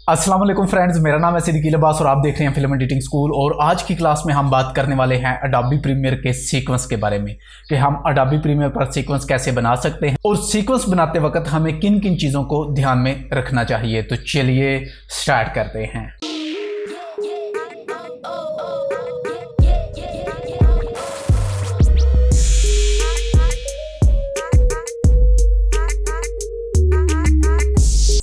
अस्सलाम वालेकुम फ्रेंड्स, मेरा नाम है सिद्दीकी लिबास और आप देख रहे हैं फिल्म एडिटिंग स्कूल। और आज की क्लास में हम बात करने वाले हैं अडोबी प्रीमियर के सीक्वेंस के बारे में कि हम अडोबी प्रीमियर पर सीक्वेंस कैसे बना सकते हैं और सीक्वेंस बनाते वक्त हमें किन किन चीज़ों को ध्यान में रखना चाहिए। तो चलिए स्टार्ट करते हैं।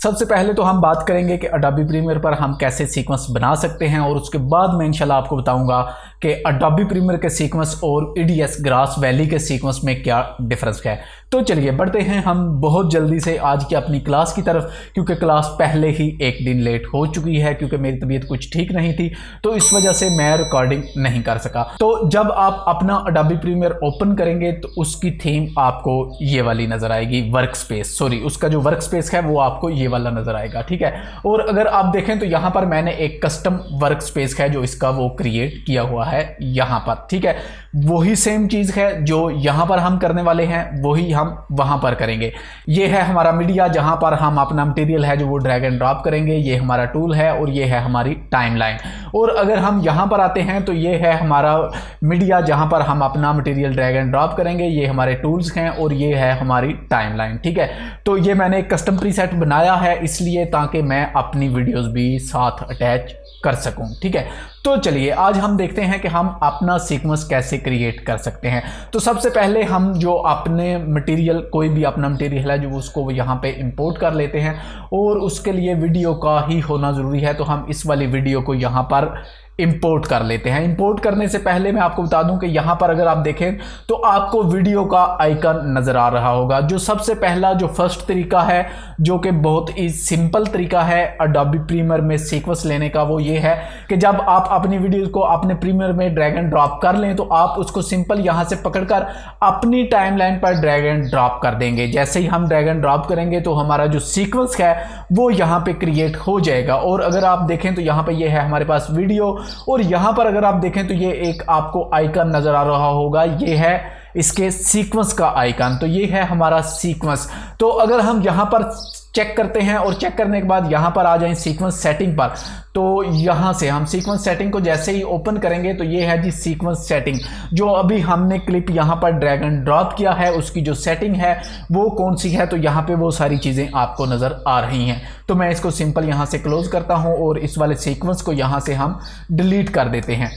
सबसे पहले तो हम बात करेंगे कि अडोबी प्रीमियर पर हम कैसे सीक्वेंस बना सकते हैं और उसके बाद मैं इंशाल्लाह आपको बताऊंगा कि अडोबी प्रीमियर के सीक्वेंस और ईडीएस ग्रास वैली के सीक्वेंस में क्या डिफरेंस है। तो चलिए बढ़ते हैं हम बहुत जल्दी से आज की अपनी क्लास की तरफ, क्योंकि क्लास पहले ही एक दिन लेट हो चुकी है क्योंकि मेरी तबीयत कुछ ठीक नहीं थी, तो इस वजह से मैं रिकॉर्डिंग नहीं कर सका। तो जब आप अपना अडोबी प्रीमियर ओपन करेंगे तो उसकी थीम आपको ये वाली नजर आएगी, वर्क स्पेस, सॉरी उसका जो वर्क स्पेस है वो आपको ये वाला नजर आएगा, ठीक है। और अगर आप देखें तो यहाँ पर मैंने एक कस्टम वर्क स्पेस है जो इसका वो क्रिएट किया हुआ है यहाँ पर, ठीक है। वही सेम चीज है जो यहाँ पर हम करने वाले हैं वही हम वहां पर करेंगे। ये है हमारा मीडिया जहां पर हम अपना मटेरियल है जो वो ड्रैग एंड ड्रॉप करेंगे, ये हमारा टूल है और ये है हमारी टाइमलाइन। और अगर हम यहाँ पर आते हैं तो ये है हमारा मीडिया जहां पर हम अपना मटेरियल ड्रैग एंड ड्रॉप करेंगे, ये हमारे टूल्स हैं और ये है हमारी टाइमलाइन, ठीक है। तो ये मैंने एक कस्टम प्रीसेट बनाया है इसलिए ताकि मैं अपनी वीडियोस भी साथ अटैच कर सकूं, ठीक है। तो चलिए आज हम देखते हैं कि हम अपना सीक्वेंस कैसे क्रिएट कर सकते हैं। तो सबसे पहले हम जो अपने मटेरियल, कोई भी अपना मटेरियल है जो उसको यहाँ पे इंपोर्ट कर लेते हैं और उसके लिए वीडियो का ही होना ज़रूरी है। तो हम इस वाली वीडियो को यहाँ पर इंपोर्ट कर लेते हैं। इंपोर्ट करने से पहले मैं आपको बता दूं कि यहाँ पर अगर आप देखें तो आपको वीडियो का आइकन नज़र आ रहा होगा। जो सबसे पहला जो फर्स्ट तरीका है जो कि बहुत ही सिंपल तरीका है अडोबी प्रीमियर में सीक्वेंस लेने का, वो ये है कि जब आप अपनी वीडियो को अपने प्रीमियर में ड्रैग एंड ड्रॉप कर लें तो आप उसको सिंपल यहाँ से पकड़कर अपनी टाइमलाइन पर ड्रैग एंड ड्रॉप कर देंगे। जैसे ही हम ड्रैग एंड ड्रॉप करेंगे तो हमारा जो सीक्वेंस है वो यहाँ पे क्रिएट हो जाएगा। और अगर आप देखें तो यहाँ पे ये है हमारे पास वीडियो और यहां पर अगर आप देखें तो ये एक आपको आइकन नजर आ रहा होगा, ये है इसके सीक्वेंस का आइकन। तो ये है हमारा सीक्वेंस। तो अगर हम यहां पर चेक करते हैं और चेक करने के बाद यहां पर आ जाएं सीक्वेंस सेटिंग पर, तो यहां से हम सीक्वेंस सेटिंग को जैसे ही ओपन करेंगे तो ये है जी सीक्वेंस सेटिंग। जो अभी हमने क्लिप यहां पर ड्रैग एंड ड्रॉप किया है उसकी जो सेटिंग है वो कौन सी है, तो यहां पे वो सारी चीजें आपको नजर आ रही हैं। तो मैं इसको सिंपल यहां से क्लोज करता हूं और इस वाले सीक्वेंस को यहां से हम डिलीट कर देते हैं।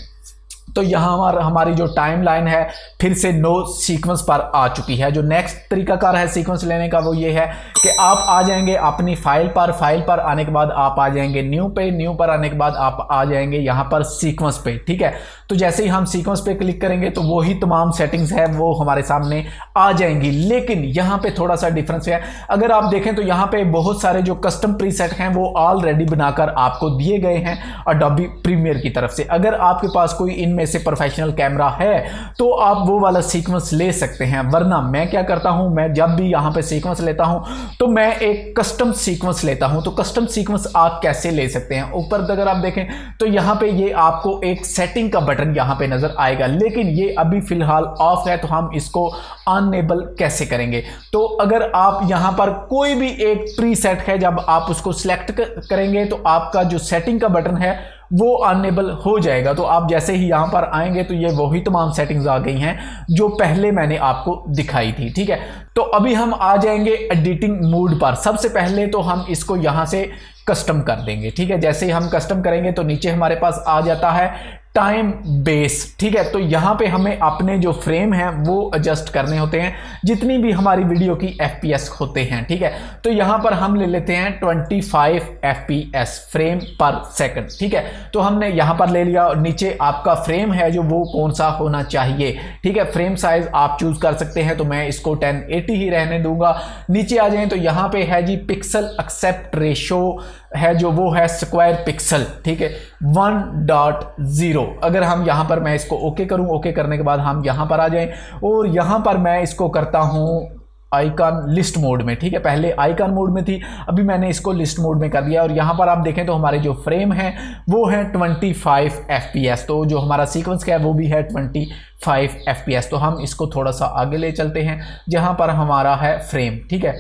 तो यहाँ हमारी जो टाइमलाइन है फिर से नो सीक्वेंस पर आ चुकी है। जो नेक्स्ट तरीकाकार है सीक्वेंस लेने का वो ये है कि आप आ जाएंगे अपनी फाइल पर आने के बाद आप आ जाएंगे न्यू पे, न्यू पर आने के बाद आप आ जाएंगे यहाँ पर सीक्वेंस पे, ठीक है। तो जैसे ही हम सीक्वेंस पे क्लिक करेंगे तो वही तमाम सेटिंग्स है वो हमारे सामने आ जाएंगी। लेकिन यहाँ पे थोड़ा सा डिफरेंस है। अगर आप देखें तो यहाँ पे बहुत सारे जो कस्टम प्रीसेट हैं वो ऑलरेडी बनाकर आपको दिए गए हैं अडोबी प्रीमियर की तरफ से। अगर आपके पास कोई इनमें से प्रोफेशनल कैमरा है तो आप वो वाला सीक्वेंस ले सकते हैं, वरना मैं क्या करता हूं, मैं जब भी यहां पे सीक्वेंस लेता हूं तो मैं एक कस्टम सीक्वेंस लेता हूं। तो कस्टम सीक्वेंस आप कैसे ले सकते हैं, ऊपर अगर आप देखें तो यहां पे ये आपको एक सेटिंग का बटन यहां पे नजर आएगा, लेकिन ये अभी फिलहाल ऑफ है। तो हम इसको अनेबल कैसे करेंगे, तो अगर आप यहां पर कोई भी एक प्रीसेट है जब आप उसको सिलेक्ट करेंगे तो आपका जो सेटिंग का बटन है वो अनेबल हो जाएगा। तो आप जैसे ही यहां पर आएंगे तो ये वही तमाम सेटिंग्स आ गई हैं जो पहले मैंने आपको दिखाई थी, ठीक है। तो अभी हम आ जाएंगे एडिटिंग मोड पर। सबसे पहले तो हम इसको यहां से कस्टम कर देंगे, ठीक है। जैसे ही हम कस्टम करेंगे तो नीचे हमारे पास आ जाता है टाइम बेस, ठीक है। तो यहां पे हमें अपने जो फ्रेम हैं वो एडजस्ट करने होते हैं जितनी भी हमारी वीडियो की एफपीएस होते हैं, ठीक है। तो यहां पर हम ले लेते हैं 25 एफपीएस फ्रेम पर सेकंड, ठीक है। तो हमने यहां पर ले लिया और नीचे आपका फ्रेम है जो वो कौन सा होना चाहिए, ठीक है। फ्रेम साइज आप चूज कर सकते हैं, तो मैं इसको 1080 ही रहने दूंगा। नीचे आ जाएं तो यहां पे है जी पिक्सल एक्सेप्ट रेशो है जो वो है स्क्वायर पिक्सल, ठीक है, 1.0। अगर हम यहां पर मैं इसको ओके करूं, ओके करने के बाद हम यहां पर आ जाएं और यहां पर मैं इसको करता हूं आइकन लिस्ट मोड में, ठीक है। पहले आइकन मोड में थी, अभी मैंने इसको लिस्ट मोड में कर दिया। और यहां पर आप देखें तो हमारे जो फ्रेम है वो है 25 एफपीएस। तो जो हमारा सीक्वेंस है वो भी है 25 एफपीएस। तो हम इसको थोड़ा सा आगे ले चलते हैं जहां पर हमारा है फ्रेम, ठीक है।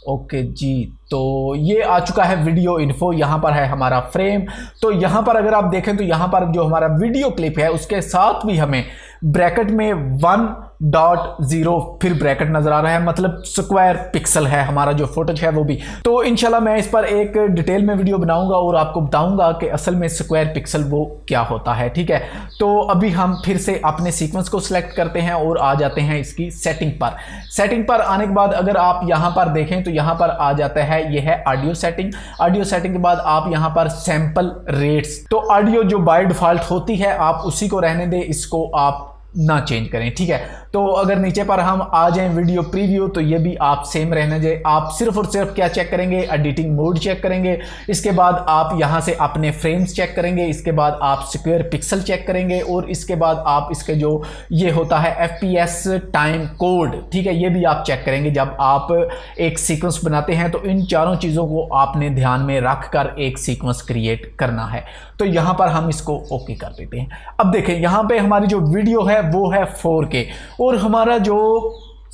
ओके जी, तो ये आ चुका है वीडियो इन्फो, यहाँ पर है हमारा फ्रेम। तो यहाँ पर अगर आप देखें तो यहाँ पर जो हमारा वीडियो क्लिप है उसके साथ भी हमें ब्रैकेट में 1.0 फिर ब्रैकेट नजर आ रहा है, मतलब स्क्वायर पिक्सल है हमारा जो फुटेज है वो भी। तो इंशाल्लाह मैं इस पर एक डिटेल में वीडियो बनाऊंगा और आपको बताऊंगा कि असल में स्क्वायर पिक्सल वो क्या होता है, ठीक है। तो अभी हम फिर से अपने सीक्वेंस को सिलेक्ट करते हैं और आ जाते हैं इसकी सेटिंग पर। सेटिंग पर आने के बाद अगर आप यहाँ पर देखें तो यहाँ पर आ जाता है, ये है ऑडियो सेटिंग। ऑडियो सेटिंग के बाद आप यहाँ पर सैंपल रेट्स, तो ऑडियो जो बाय डिफॉल्ट होती है आप उसी को रहने दें, इसको आप ना चेंज करें, ठीक है। तो अगर नीचे पर हम आ जाएं वीडियो प्रीव्यू, तो ये भी आप सेम रहने दें। आप सिर्फ और सिर्फ क्या चेक करेंगे, एडिटिंग मोड चेक करेंगे, इसके बाद आप यहां से अपने फ्रेम्स चेक करेंगे, इसके बाद आप स्क्वायर पिक्सल चेक करेंगे और इसके बाद आप इसके जो ये होता है FPS टाइम कोड, ठीक है, ये भी आप चेक करेंगे। जब आप एक सीक्वेंस बनाते हैं तो इन चारों चीज़ों को आपने ध्यान में रख कर एक सीक्वेंस क्रिएट करना है। तो यहां पर हम इसको ओके कर देते हैं। अब देखें यहां पे हमारी जो वीडियो है वो है 4K और हमारा जो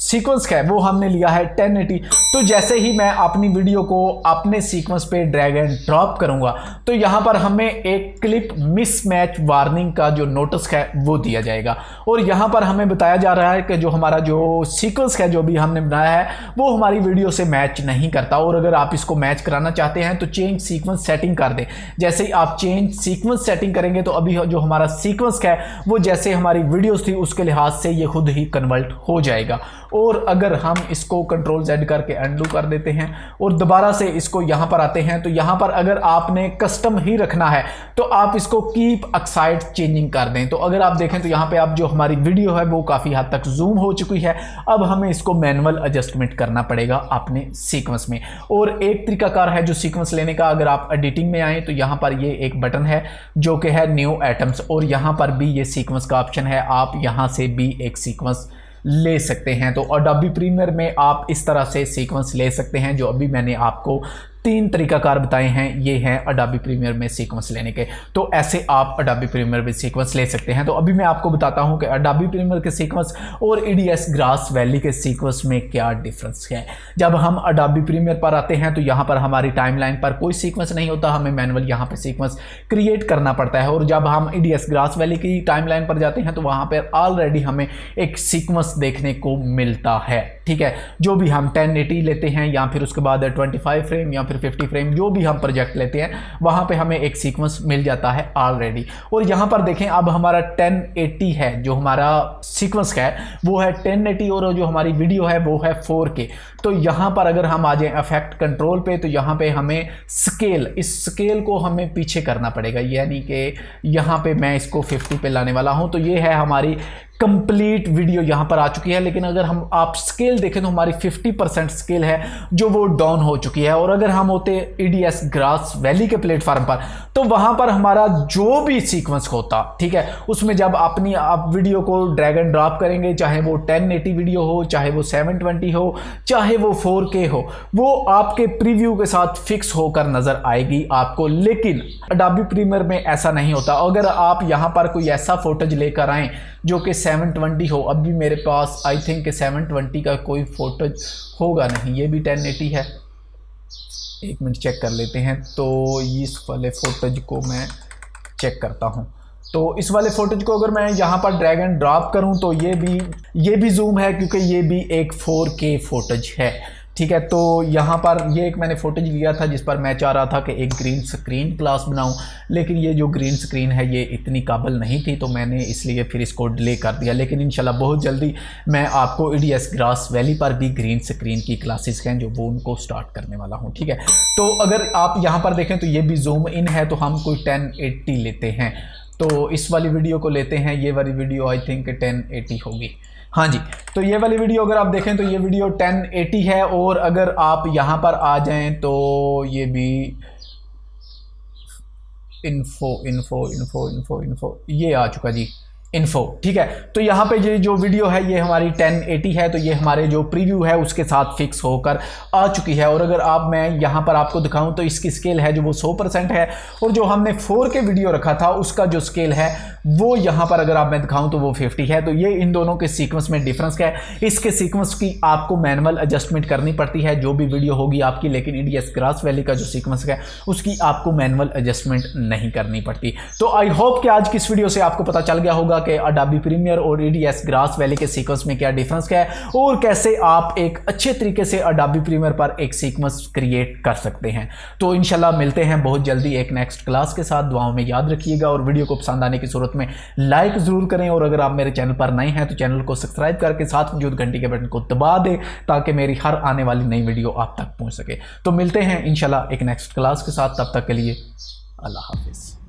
सीक्वेंस है वो हमने लिया है 1080। तो जैसे ही मैं अपनी वीडियो को अपने सीक्वेंस पे ड्रैग एंड ड्रॉप करूंगा तो यहां पर हमें एक क्लिप मिसमैच वार्निंग का जो नोटिस है वो दिया जाएगा और यहां पर हमें बताया जा रहा है कि जो हमारा जो सीक्वेंस है जो भी हमने बनाया है वो हमारी वीडियो से मैच नहीं करता। और अगर आप इसको मैच कराना चाहते हैं तो चेंज सीक्वेंस सेटिंग कर दें। जैसे ही आप चेंज सीक्वेंस सेटिंग करेंगे तो अभी जो हमारा सीक्वेंस है वो जैसे हमारी वीडियोस थी उसके लिहाज से ये खुद ही कन्वर्ट हो जाएगा। और अगर हम इसको कंट्रोल Z करके अंडू कर देते हैं और दोबारा से इसको यहां पर आते हैं तो यहां पर अगर आपने कस्टम ही रखना है तो आप इसको कीप एक्साइड चेंजिंग कर दें। तो अगर आप देखें तो यहां पे आप जो हमारी वीडियो है वो काफ़ी हद तक जूम हो चुकी है। अब हमें इसको मैनुअल एडजस्टमेंट करना पड़ेगा अपने सीक्वेंस में। और एक तरीकाकार है जो सीक्वेंस लेने का, अगर आप एडिटिंग में आए तो यहां पर ये एक बटन है जो कि है न्यू एटम्स और यहां पर भी ये सीक्वेंस का ऑप्शन है। आप यहां से भी एक सीक्वेंस ले सकते हैं। तो अडोबी प्रीमियर में आप इस तरह से सीक्वेंस ले सकते हैं। जो अभी मैंने आपको 3 तरीकाकार बताए हैं ये हैं अडोबी प्रीमियर में सीक्वेंस लेने के। तो ऐसे आप अडोबी प्रीमियर में सीक्वेंस ले सकते हैं। तो अभी मैं आपको बताता हूं कि अडोबी प्रीमियर के सीक्वेंस और EDS ग्रास वैली के सीक्वेंस में क्या डिफरेंस है। जब हम अडोबी प्रीमियर पर आते हैं तो यहां पर हमारी टाइमलाइन पर कोई सीक्वेंस नहीं होता, हमें मैनुअल यहां पर सीक्वेंस क्रिएट करना पड़ता है। और जब हम EDS ग्रास वैली की टाइमलाइन पर जाते हैं तो वहां पर ऑलरेडी हमें एक सीक्वेंस देखने को मिलता है, ठीक है। जो भी हम 1080 लेते हैं या फिर उसके बाद 25 फ्रेम या 50 फ्रेम जो भी हम प्रोजेक्ट लेते हैं वहां पे हमें एक सीक्वेंस मिल जाता है ऑलरेडी। और यहां पर देखें अब हमारा 1080 है, जो हमारा सीक्वेंस है वो है 1080 और जो हमारी वीडियो है वो है 4K। तो यहां पर अगर हम आ जाएं इफेक्ट कंट्रोल पे तो यहां पे हमें स्केल, इस स्केल को हमें पीछे करना पड़ेगा, यानी कि यहां पे मैं इसको 50 पे लाने वाला हूं। तो ये है हमारी कंप्लीट वीडियो यहां पर आ चुकी है। लेकिन अगर हम आप स्केल देखें तो हमारी 50% स्केल है जो वो डाउन हो चुकी है। और अगर हम होते EDS ग्रास वैली के प्लेटफॉर्म पर तो वहां पर हमारा जो भी सीक्वेंस होता, ठीक है, उसमें जब अपनी आप वीडियो को ड्रैग एंड ड्रॉप करेंगे, चाहे वो 1080 वीडियो हो, चाहे वो 720 हो, चाहे वो 4K हो, वो आपके प्रीव्यू के साथ फिक्स होकर नजर आएगी आपको। लेकिन अडोबी प्रीमियर में ऐसा नहीं होता। अगर आप यहां पर कोई ऐसा फुटेज लेकर आए जो कि 720 हो, अब भी मेरे पास आई थिंक 720 का कोई फुटेज होगा नहीं, ये भी 1080 है। एक मिनट चेक कर लेते हैं। तो इस वाले फुटेज को मैं चेक करता हूं। तो इस वाले फुटेज को अगर मैं यहाँ पर ड्रैग एंड ड्रॉप करूँ तो ये भी जूम है क्योंकि ये भी एक 4K फुटेज है, ठीक है। तो यहाँ पर ये एक मैंने फुटेज लिया था जिस पर मैं चाह रहा था कि एक ग्रीन स्क्रीन क्लास बनाऊं, लेकिन ये जो ग्रीन स्क्रीन है ये इतनी काबिल नहीं थी तो मैंने इसलिए फिर इसको डिले कर दिया। लेकिन इंशाल्लाह बहुत जल्दी मैं आपको EDS ग्रास वैली पर भी ग्रीन स्क्रीन की क्लासेस हैं जो वो उनको स्टार्ट करने वाला हूँ, ठीक है। तो अगर आप यहाँ पर देखें तो ये भी जूम इन है, तो हम कोई 1080 लेते हैं। तो इस वाली वीडियो को लेते हैं, ये वाली वीडियो आई थिंक 1080 होगी, हाँ जी। तो ये वाली वीडियो अगर आप देखें तो ये वीडियो 1080 है। और अगर आप यहाँ पर आ जाएं तो ये भी इन्फो ये आ चुका जी, इन्फो, ठीक है। तो यहाँ पे ये जो वीडियो है ये हमारी 1080 है, तो ये हमारे जो प्रीव्यू है उसके साथ फिक्स होकर आ चुकी है। और अगर आप मैं यहाँ पर आपको दिखाऊं तो इसकी स्केल है जो वो 100% है और जो हमने 4K वीडियो रखा था उसका जो स्केल है वो यहाँ पर अगर आप मैं दिखाऊं तो वो 50 है। तो ये इन दोनों के सीक्वेंस में डिफरेंस क्या है, इसके सीक्वेंस की आपको मैनुअल एडजस्टमेंट करनी पड़ती है जो भी वीडियो होगी आपकी, लेकिन ईडीएस ग्रास वैली का जो सीक्वेंस है उसकी आपको मैनुअल एडजस्टमेंट नहीं करनी पड़ती। तो आई होप कि आज की इस वीडियो से आपको पता चल गया होगा कि अडोबी प्रीमियर और ईडीएस ग्रास वैली के सीक्वेंस में क्या डिफरेंस है और कैसे आप एक अच्छे तरीके से अडोबी प्रीमियर पर एक सीक्वेंस क्रिएट कर सकते हैं। तो इंशाल्लाह मिलते हैं बहुत जल्दी एक नेक्स्ट क्लास के साथ। दुआओं में याद रखिएगा और वीडियो को पसंद आने की सूरत में लाइक जरूर करें, और अगर आप मेरे चैनल पर नए हैं तो चैनल को सब्सक्राइब करके साथ मौजूद घंटी के बटन को दबा दें ताकि मेरी हर आने वाली नई वीडियो आप तक पहुंच सके। तो मिलते हैं इंशाल्लाह एक नेक्स्ट क्लास के साथ, तब तक के लिए अल्लाह हाफिज।